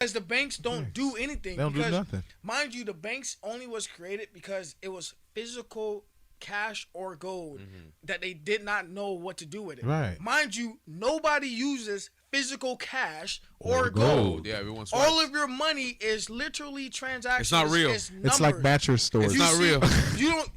Because the banks don't do anything. They don't do because, nothing. mind you, the banks only was created because it was physical cash or gold that they did not know what to do with it. Right. Mind you, nobody uses physical cash or gold. Yeah, everyone's All of your money is literally transactions. It's not real. It's like mattress stores. It's not real. You don't.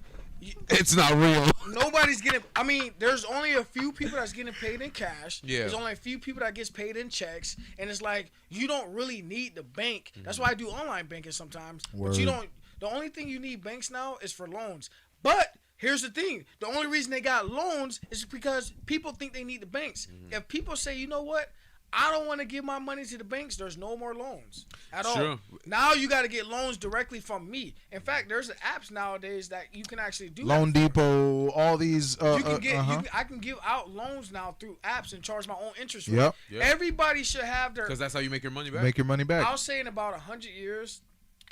It's not real. Nobody's getting. I mean, there's only a few people that's getting paid in cash. Yeah. There's only a few people that gets paid in checks, and it's like you don't really need the bank. That's why I do online banking sometimes. But you Word. don't. The only thing you need banks now is for loans. But here's the thing: the only reason they got loans is because people think they need the banks. If people say, you know what? I don't want to give my money to the banks. There's no more loans at all. True. Now you got to get loans directly from me. In fact, there's apps nowadays that you can actually do. Loan Depot, all these. You can get. I can give out loans now through apps and charge my own interest rate. Yep. Everybody should have their. Because that's how you make your money back. Make your money back. I'll say in about 100 years,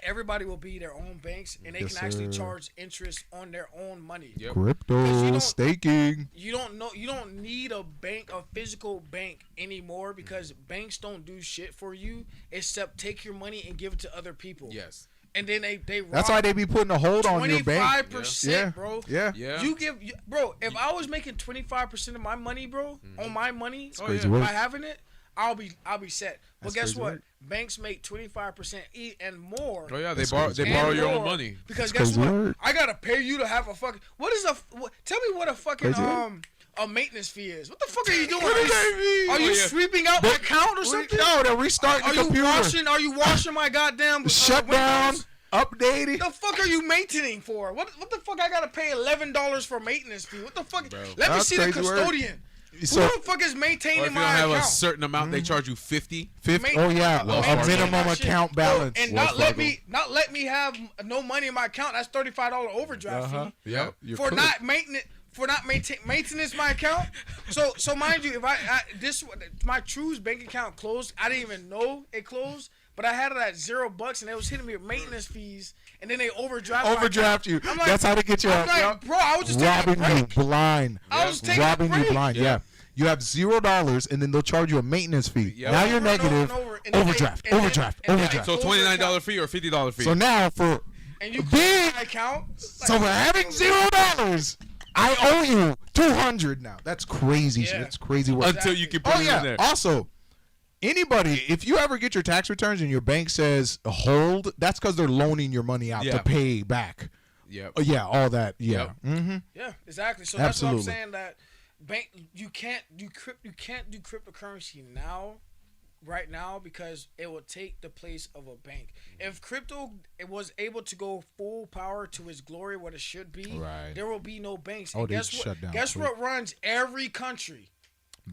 everybody will be their own banks, and they Yes, can actually sir. charge interest on their own money. Yep. Crypto don't- staking. You don't need a bank, a physical bank anymore, because banks don't do shit for you except take your money and give it to other people. Yes. And then they That's why they be putting a hold on your bank. 25%, Yeah. bro. Yeah. Yeah. Bro, if I was making 25% of my money, bro, on my money, crazy by work. having it, I'll be set. But That's guess crazy what? work. Banks make 25% and more. Oh yeah, they That's borrow. crazy. They borrow And your own more. money. Because That's guess crazy what? work. I gotta pay you to have a fucking. Tell me what a fucking Crazy work. a maintenance fee is. What the fuck are you doing? What does that mean? Are you Oh, yeah. sweeping out my account or something? No, they're restarting Are the you computer. washing? Are you washing my goddamn Shut down. windows? Updating. The fuck are you maintaining for? What the fuck? I gotta pay $11 for maintenance fee. What the fuck? Bro. Let me That's see the crazy work. custodian. So, Who the fuck is Or maintaining if you my don't have account? a certain amount, they charge you 50. oh yeah, Wells a Fargo. minimum That shit. account balance. And Wells Fargo. not let me have no money in my account. That's $35 overdraft fee Yep. You're for cooked. not maintenance my account. So mind you, if my True's bank account closed, I didn't even know it closed. But I had it at $0, and they was hitting me with maintenance fees, and then they overdraft you. I'm like- That's how they get you I'm out. like, Yup. bro, I was just taking a Robbing you break. blind. I was taking a Robbing you break. blind. Yeah. You have $0, and then they'll charge you a maintenance fee. Yep. Now you're Over and over negative. and over. And then Overdraft. and then- Overdraft. and then Overdraft. So $29 fee or $50 fee. So now for And you Big- close my account. so for having $0, I owe you $200 now. That's crazy shit. Yeah. That's crazy work. Until you can put Oh it in yeah. there. Also, anybody, if you ever get your tax returns and your bank says hold, that's because they're loaning your money out Yeah. to pay back. Yep. Oh yeah, all that. Yeah. Yep. Mm-hmm. Yeah, exactly. So Absolutely. that's what I'm saying. That you can't do cryptocurrency right now because it will take the place of a bank. If crypto was able to go full power to its glory, what it should be, Right. there will be no banks. Oh, And they'd guess what? shut down Guess quick. what runs every country?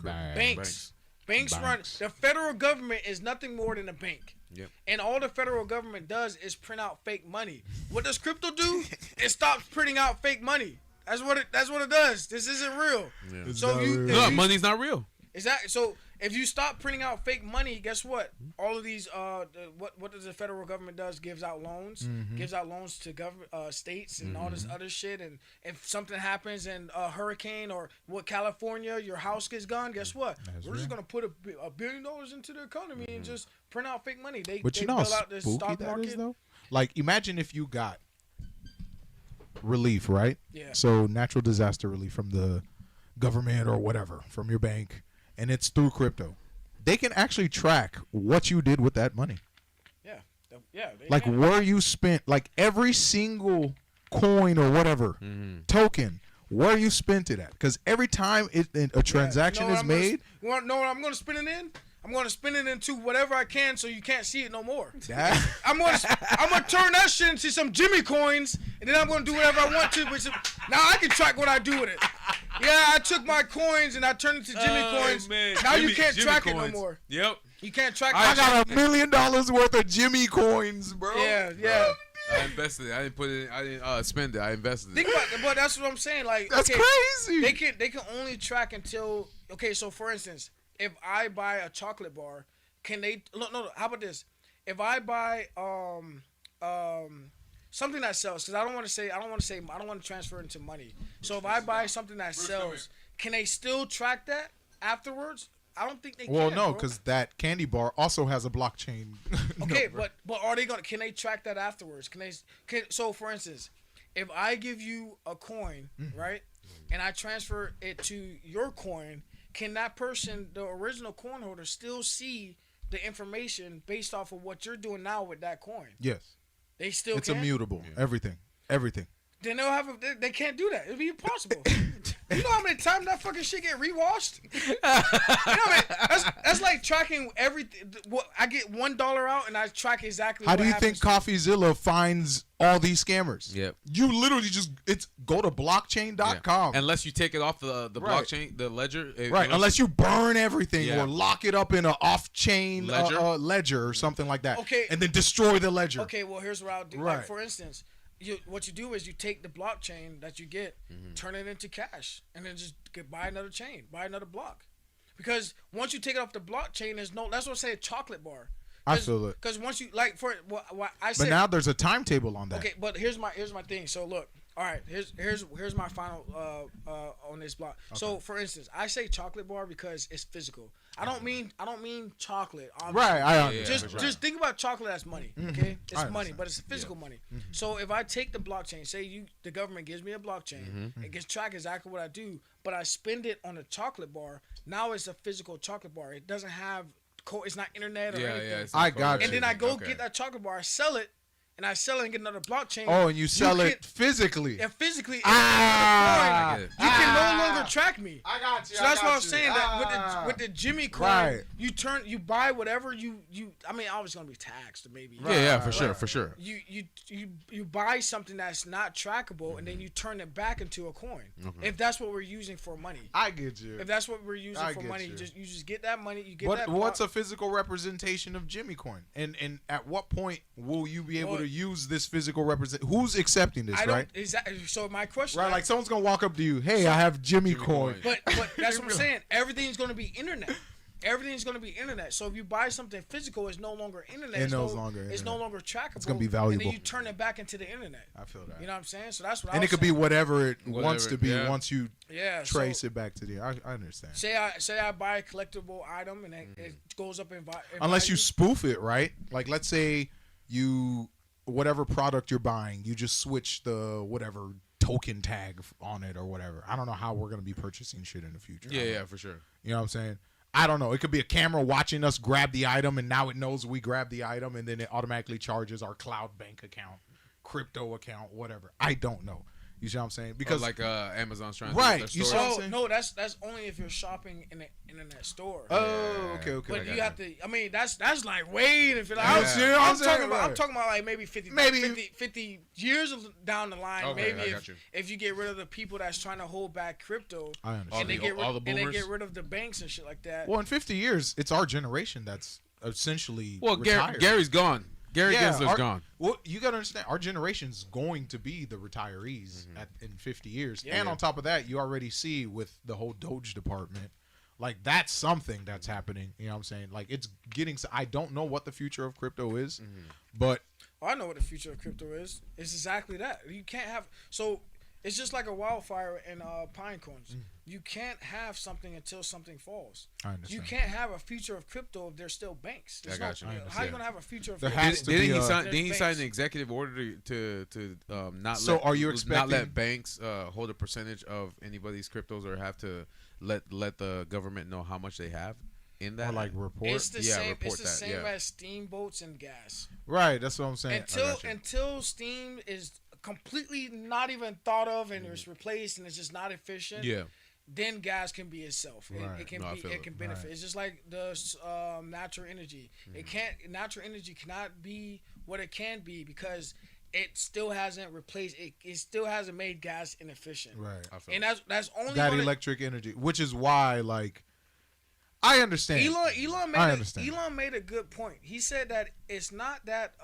Banks. Banks run. Banks. The federal government is nothing more than a bank. Yep. And all the federal government does is print out fake money. What does crypto do? It stops printing out fake money. That's what it does. This isn't real. Yeah. It's So not you, real. if No, you- money's not real. Exactly. So if you stop printing out fake money, guess what? All of these what does the federal government does? Gives out loans, gives out loans to government states and all this other shit. And if something happens in a hurricane or California, your house gets gone. Guess what? We're just gonna put $1 billion into the economy and just print out fake money. But they you know how bail out the spooky stock that market. is, though? Like, imagine if you got relief, right? Yeah. So natural disaster relief from the government or whatever, from your bank, and it's through crypto. They can actually track what you did with that money. Yeah. Yeah. They Like can. where you spent, like every single coin or whatever token, where you spent it at. Because every time a transaction You know what is I'm made, You want to know what I'm gonna spin it in? I'm gonna spin it into whatever I can, so you can't see it no more. that, I'm gonna turn that shit into some Jimmy coins, and then I'm gonna do whatever I want to. Now I can track what I do with it. Yeah, I took my coins and I turned it to Jimmy coins. Now you can't track it no more. Yep. You can't track. I it. got $1 million worth of Jimmy coins, bro. Yeah. I invested it. I didn't put it. I didn't spend it. I invested Think it. about it, but that's what I'm saying. Like, That's okay, crazy. They can only track until So for instance, if I buy a chocolate bar, can they? No. How about this? If I buy something that sells, because I don't want to transfer it into money. So if I buy something that sells, can they still track that afterwards? I don't think they Well, can. no, bro. because that candy bar also has a blockchain. Okay, number. but are they gonna? Can they track that afterwards? So for instance, if I give you a coin, right, and I transfer it to your coin, can that person, the original coin holder, still see the information based off of what you're doing now with that coin? Yes, They still it's can. immutable. Everything. Then they'll have. They can't do that. It'd be impossible. You know how many times that fucking shit get rewashed? You know what I mean? That's like tracking everything. What I get $1 out and I track exactly. How what do you happens think to- CoffeeZilla finds all these scammers? Yep. You literally just go to blockchain.com. Yeah. Unless you take it off the Right. blockchain, the ledger. Right, unless you burn everything Yeah. or lock it up in an off-chain ledger or something like that. Okay. And then destroy the ledger. Okay, well here's what I'll do. Right. Like for instance, what you do is you take the blockchain that you get, turn it into cash, and then just buy another chain, buy another block. Because once you take it off the blockchain, there's no. That's what I say, a chocolate bar. I feel it. Because once you what I But said. now there's a timetable on that. Okay, but here's my thing. So look, all right, here's my final on this block. So for instance, I say chocolate bar because it's physical. I don't mean chocolate. Obviously. Right, I Yeah, understand. Just think about chocolate as money, okay? It's I money, understand. but it's physical money. So if I take the blockchain, say the government gives me a blockchain, it gets track exactly what I do, but I spend it on a chocolate bar. Now it's a physical chocolate bar. It doesn't have it's not internet or anything. it's I not got coded. you. And then I go Okay. get that chocolate bar, I sell it, and I sell it and get another blockchain. Oh, and you sell it can- physically. And physically, Ah, you can no longer track me. I got you. So that's what I'm saying. That with the Jimmy coin, Right. you buy whatever you. I mean, obviously gonna be taxed maybe. Yeah, for Right, sure, right. for sure. You buy something that's not trackable and then you turn it back into a coin. Okay. If that's what we're using for money. I get you. If that's what we're using I for get money, you. you just get that money. You get What that. what's a physical representation of Jimmy Coin? And at what point will you be able Well, to use this physical represent? Who's accepting this, I don't right? exactly. So my question, Right, like someone's gonna walk up to you, hey, I have Jimmy Coin. Coin. but that's what I'm saying. Everything's gonna be internet. Everything's gonna be internet. So if you buy something physical, it's no longer internet. It's no longer It's no internet. longer trackable. It's gonna be And valuable. then you turn it back into the internet. I feel that. You know what I'm saying? So that's what. And I it could be whatever it wants Whatever, to be yeah. once you Yeah. trace it back to the. I understand. Say I buy a collectible item and it goes up in value. Unless you spoof it, right? Like let's say you whatever product you're buying, you just switch the whatever token tag on it or whatever. I don't know how we're gonna be purchasing shit in the future. Yeah, for sure. You know what I'm saying? I don't know. It could be a camera watching us grab the item, and now it knows we grabbed the item, and then it automatically charges our cloud bank account, crypto account, whatever. I don't know. You see what I'm saying? Because Because like Amazon's trying to Right, do you their saw- store. I'm Oh saying? no, that's only if you're shopping in an internet store. oh, okay. But I you got have to. I mean, that's like way if you're like, Yeah. I'm, You know what I'm saying? talking about. I'm Right. talking about like maybe 50, Maybe- 50 years down the line. Okay, maybe I got you. if you get rid of the people that's trying to hold back crypto, I understand. and they the- get rid, all the and they boomers? get rid of the banks and shit like that. Well, in 50 years, it's our generation that's essentially Well, retired. Gary's gone. Gary Gensler's our- gone. Well, you gotta understand, our generation's going to be the retirees in 50 years, Yeah. and on top of that, you already see with the whole Doge department, like that's something that's happening. You know what I'm saying? Like it's getting. I don't know what the future of crypto is, but I know what the future of crypto is. It's exactly that. You can't have so. It's just like a wildfire in pine cones. You can't have something until something falls. I understand. You can't have a future of crypto if there's still banks. There's got you. I How you understand. gonna have a future of There crypto? has to be Didn't he a- sign? There's Didn't he sign banks. an executive order to not So let? are you not expecting- let banks hold a percentage of anybody's cryptos or have to let the government know how much they have in that? or like report. It's the Yeah, same. report It's the that, same yeah. as steamboats and gas. Right, that's what I'm saying. got you. Until steam is completely not even thought of and it's replaced and it's just not efficient. yeah. Then gas can be itself. Right. It can No, I be. feel It it. can benefit. Right. It's just like the natural energy. It can't. Natural energy cannot be what it can be because it still hasn't replaced. It still hasn't made gas inefficient. Right. I feel And it. that's only That gonna, electric energy, which is why, like, I understand. Elon I understand. Elon made a good point. He said that it's not that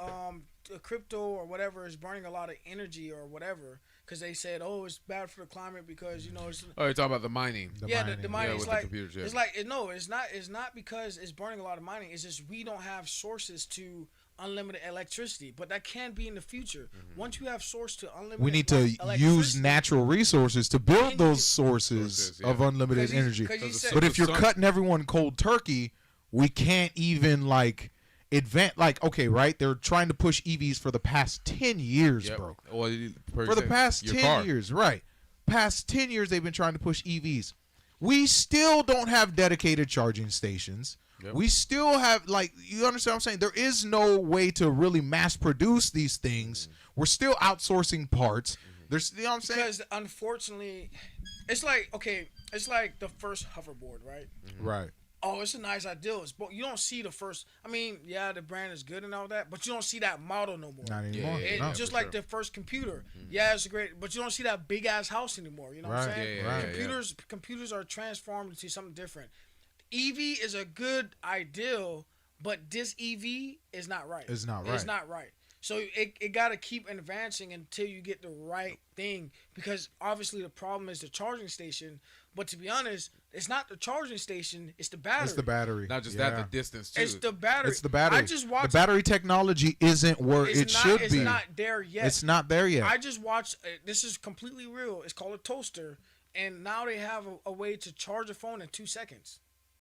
crypto or whatever is burning a lot of energy or whatever because they said, oh, it's bad for the climate because it's Oh, you're talking about the mining. the Yeah, mining. with It's the like computers, yeah. it's like no, it's not. It's not because it's burning a lot of mining. It's just we don't have sources to unlimited electricity, but that can be in the future. Once you have source to unlimited, We need to use natural resources to build those sources of unlimited energy. But if you're cutting everyone cold turkey, we can't even like advance. Like, okay, right? They're trying to push EVs for the past 10 years, bro. Well, For the past 10 years, right? Past 10 years, they've been trying to push EVs. We still don't have dedicated charging stations. Yep. We still have, like, you understand what I'm saying? There is no way to really mass produce these things. We're still outsourcing parts. There's, you know what I'm saying? Because unfortunately, it's like, okay, it's like the first hoverboard, right? Right. Oh, it's a nice ideal. But you don't see the first. I mean, yeah, the brand is good and all that, but you don't see that model no more. Not anymore. Just like the first computer. Yeah, it's great, but you don't see that big ass house anymore. You know what I'm saying? Computers are transformed into something different. EV is a good ideal, but this EV is not right. It's not right. It's not right. So it got to keep advancing until you get the right thing, because obviously the problem is the charging station. But to be honest, it's not the charging station; it's the battery. It's the battery. Not just that, the distance too. It's the battery. It's the battery. I just watched. The battery technology isn't where it should be. It's not there yet. It's not there yet. I just watched. This is completely real. It's called a toaster, and now they have a way to charge a phone in 2 seconds.